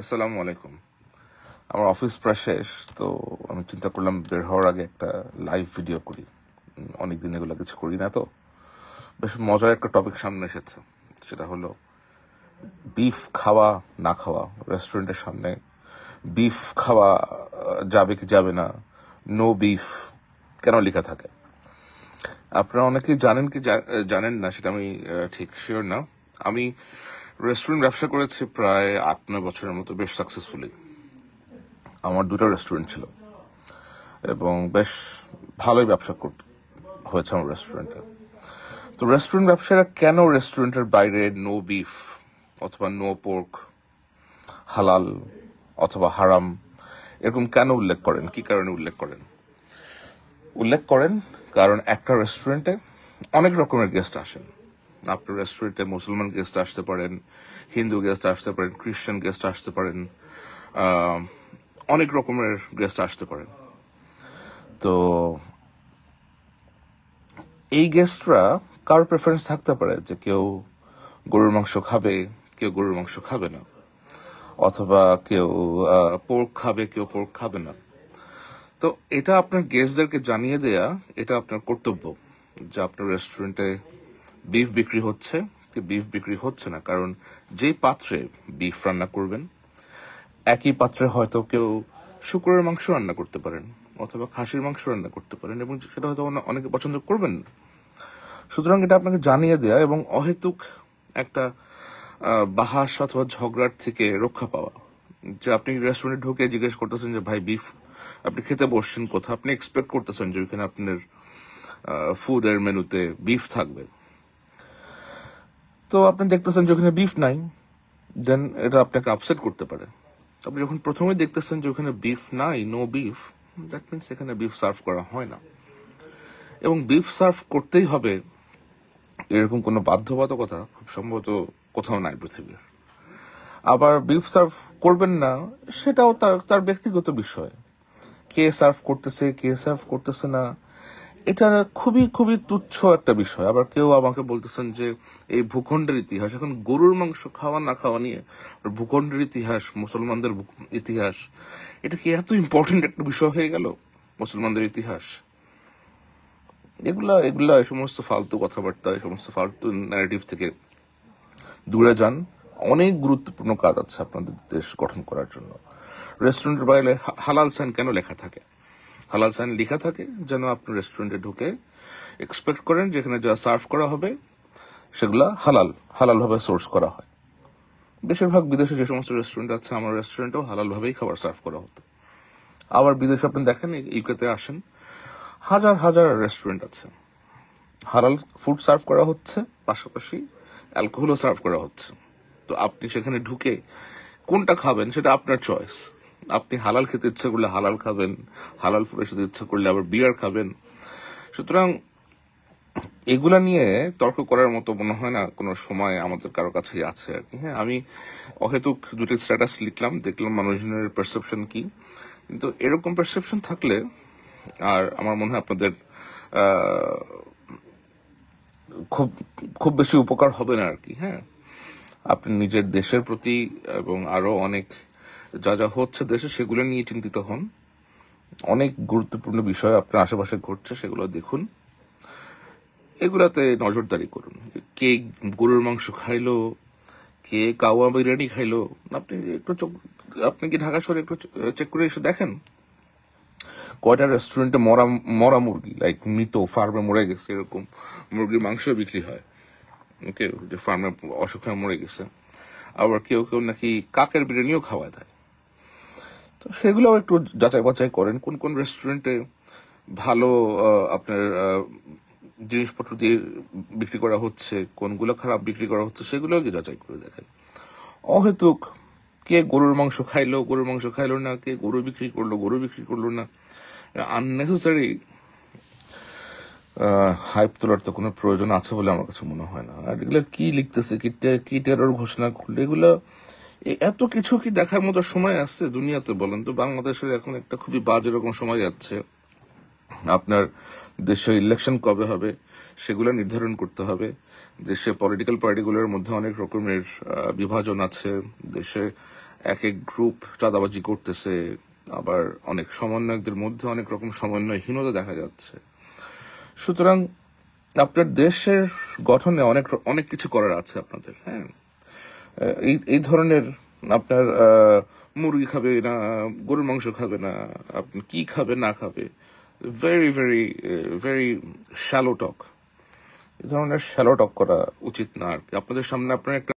আসসালামু আলাইকুম। আমার অফিস প্রায় শেষ, তো আমি চিন্তা করলাম বের হওয়ার আগে একটা লাইভ ভিডিও করি। অনেকদিন এগুলো কিছু করি না, তো বেশ মজার একটা টপিক সামনে এসেছে। সেটা হলো বিফ খাওয়া না খাওয়া। রেস্টুরেন্টের সামনে বিফ খাওয়া যাবে কি যাবে না, নো বিফ কেন লেখা থাকে। আপনারা অনেকেই জানেন কি জানেন না সেটা আমি ঠিক শিওর না। আমি রেস্টুরেন্ট ব্যবসা করেছি প্রায় 8-9 বছরের মতো, বেশ সাকসেসফুলি। আমার দুটো রেস্টুরেন্ট ছিল এবং বেশ ভালোই ব্যবসা হয়েছে আমার রেস্টুরেন্টে। তো রেস্টুরেন্ট ব্যবসায়ীরা কেন রেস্টুরেন্টের বাইরে নো বিফ অথবা নো পোর্ক, হালাল অথবা হারাম এরকম কেন উল্লেখ করেন? কি কারণে উল্লেখ করেন কারণ একটা রেস্টুরেন্টে অনেক রকমের গেস্ট আসেন। আপনার রেস্টুরেন্টে মুসলমান গেস্ট আসতে পারেন, হিন্দু গেস্ট আসতে পারেন, খ্রিস্টান গেস্ট আসতে পারেন, অনেক রকমের গেস্ট আসতে পারেন। তো এই গেস্টরা কার প্রেফারেন্স থাকতে পারে যে কেউ গরুর মাংস খাবে, কেউ গরুর মাংস খাবে না, অথবা কেউ পোর্ক খাবে, কেউ পোর্ক খাবে না। তো এটা আপনার গেস্টদেরকে জানিয়ে দেয়া, এটা আপনার কর্তব্য যে আপনার রেস্টুরেন্টে বিফ বিক্রি হচ্ছে কি বিফ বিক্রি হচ্ছে না। কারণ যে পাত্রে বিফ রান্না করবেন, একই পাত্রে হয়তো কেউ শুকরের মাংস রান্না করতে পারেন অথবা খাসির মাংস রান্না করতে পারেন, এবং সেটা হয়তো অনেকে পছন্দ করবেন না। সুতরাং এটা আপনাকে জানিয়ে দেয়া এবং অহেতুক একটা বাহাস অথবা ঝগড়ার থেকে রক্ষা পাওয়া। যে আপনি রেস্টুরেন্টে ঢুকে জিজ্ঞেস করতেছেন যে ভাই বিফ, আপনি খেতে বসছেন কোথাও, আপনি এক্সপেক্ট করতেছেন যে ওইখানে আপনার ফুডের মেনুতে বিফ থাকবে, তো আপনি দেখতেছেন যে ওখানে বিফ নাই, দেন এটা আপনাকে আপসেট করতে পারে। আপনি যখন প্রথমে দেখতেছেন যে ওখানে বিফ নাই, নো বিফ, দ্যাট মিনস এখানে বিফ সার্ভ করা হয় না, এবং বিফ সার্ভ করতেই হবে এরকম কোনো বাধ্যবাধকতা খুব সম্ভবত কোথাও নাই পৃথিবীর। আবার বিফ সার্ভ করবেন না, সেটাও তার ব্যক্তিগত বিষয়। কে সার্ভ করতেছে, কে সার্ভ করতেছে না, এটা খুবই খুবই তুচ্ছ একটা বিষয়। আবার কেউ আমাকে বলতেছেন যে এই ভূখণ্ডের ইতিহাস, এখন গরুর মাংস খাওয়া না খাওয়া নিয়ে ভূখণ্ডের ইতিহাস, মুসলমানদের ইতিহাস, এটা কি এত ইম্পর্টেন্ট একটা বিষয় হয়ে গেল? মুসলমানদের ইতিহাস, এগুলা এগুলা এই সমস্ত ফালতু কথাবার্তা, এই সমস্ত ফালতু ন্যারেটিভ থেকে দূরে যান। অনেক গুরুত্বপূর্ণ কাজ আছে আপনাদের দেশ গঠন করার জন্য। রেস্টুরেন্টের বাইরে হালাল সাইন কেন লেখা থাকে? হালাল সাইন লেখা থাকে যেন আপনি রেস্টুরেন্টে ঢুকে এক্সপেক্ট করেন যেখানে যা সার্ভ করা হবে সেগুলা হালাল ভাবে সোর্স করা হয়। বেশিরভাগ বিদেশে যে সমস্ত রেস্টুরেন্ট আছে, আমার রেস্টুরেন্টেও হালাল ভাবেই খাবার সার্ভ করা হতো। আবার বিদেশে আপনি দেখেন, ইউকেতে আসেন, হাজার হাজার রেস্টুরেন্ট আছে, হালাল ফুড সার্ভ করা হচ্ছে, পাশাপাশি অ্যালকোহলও সার্ভ করা হচ্ছে। তো আপনি সেখানে ঢুকে কোনটা খাবেন সেটা আপনার চয়েস। আপনি হালাল খেতে ইচ্ছা করলে হালাল খাবেন, হালাল ফুডের সাথে ইচ্ছা করলে আবার বিয়ার খাবেন। সুতরাং এগুলা নিয়ে তর্ক করার মতো মনে হয় না কোনো সময় আমাদের কারো কাছেই আছে আর কি। হ্যাঁ, আমি অহেতুক দুটি স্ট্যাটাস লিখলাম, দেখলাম মানুষজনের পারসেপশন কি। কিন্তু এরকম পারসেপশন থাকলে আর আমার মনে হয় আপনাদের খুব খুব বেশি উপকার হবে না আর কি। হ্যাঁ, আপনি নিজের দেশের প্রতি এবং আরো অনেক যা যা হচ্ছে দেশে সেগুলো নিয়ে চিন্তিত হন। অনেক গুরুত্বপূর্ণ বিষয় আপনার আশেপাশে ঘটছে, সেগুলো দেখুন, এগুলাতে নজরদারি করুন। কে গরুর মাংস খাইলো, কে কাওয়া বিরিয়ানি খাইলো, আপনি একটু আপনি কি ঢাকা শহরে একটু চেক করে এসে দেখেন কয়টা রেস্টুরেন্টে মরা মরা মুরগি, লাইক মৃত ফার্মে মরে গেছে এরকম মুরগির মাংস বিক্রি হয়। ওকে, যে ফার্মে অসুখ হয়ে মরে গেছে। আবার কেউ কেউ নাকি কাকের বিরিয়ানিও খাওয়া দেয়। তো সেগুলো একটু যাচাই বাছাই করেন, কোন কোন রেস্টুরেন্টে ভালো আপনার জিনিসপত্র দিয়ে বিক্রি করা হচ্ছে, কোনগুলো খারাপ বিক্রি করা হচ্ছে, সেগুলো যাচাই করে দেখেন। অহেতুক কে গরুর মাংস খাইলো না, কে গরু বিক্রি করলো না, আননেসেসারি হাইপ তোলার তো কোনো প্রয়োজন আছে বলে আমার কাছে মনে হয় না। আর এগুলো কি লিখতেছে, কি টেরর ঘোষণা করলে, এগুলো এত কিছু কি দেখার মতো সময় আছে দুনিয়াতে বলেন তো? বাংলাদেশের এখন একটা খুবই বাজে রকম সময় যাচ্ছে। আপনার দেশে ইলেকশন কবে হবে সেগুলো নির্ধারণ করতে হবে। দেশে পলিটিক্যাল পার্টিগুলোর মধ্যে অনেক রকমের বিভাজন আছে। দেশে এক এক গ্রুপ চাঁদাবাজি করতেছে, আবার অনেক সমন্বয়কদের মধ্যে অনেক রকম সমন্বয়হীনতা দেখা যাচ্ছে। সুতরাং আপনার দেশের গঠনে অনেক কিছু করার আছে আপনাদের। হ্যাঁ, এই ধরনের আপনার মুরগি খাবে না, গরুর মাংস খাবে না, আপনি কি খাবে না খাবে, ভেরি ভেরি ভেরি শ্যালো টক, এই ধরনের শ্যালো টক করা উচিত না আর কি। আপনাদের সামনে আপনার একটা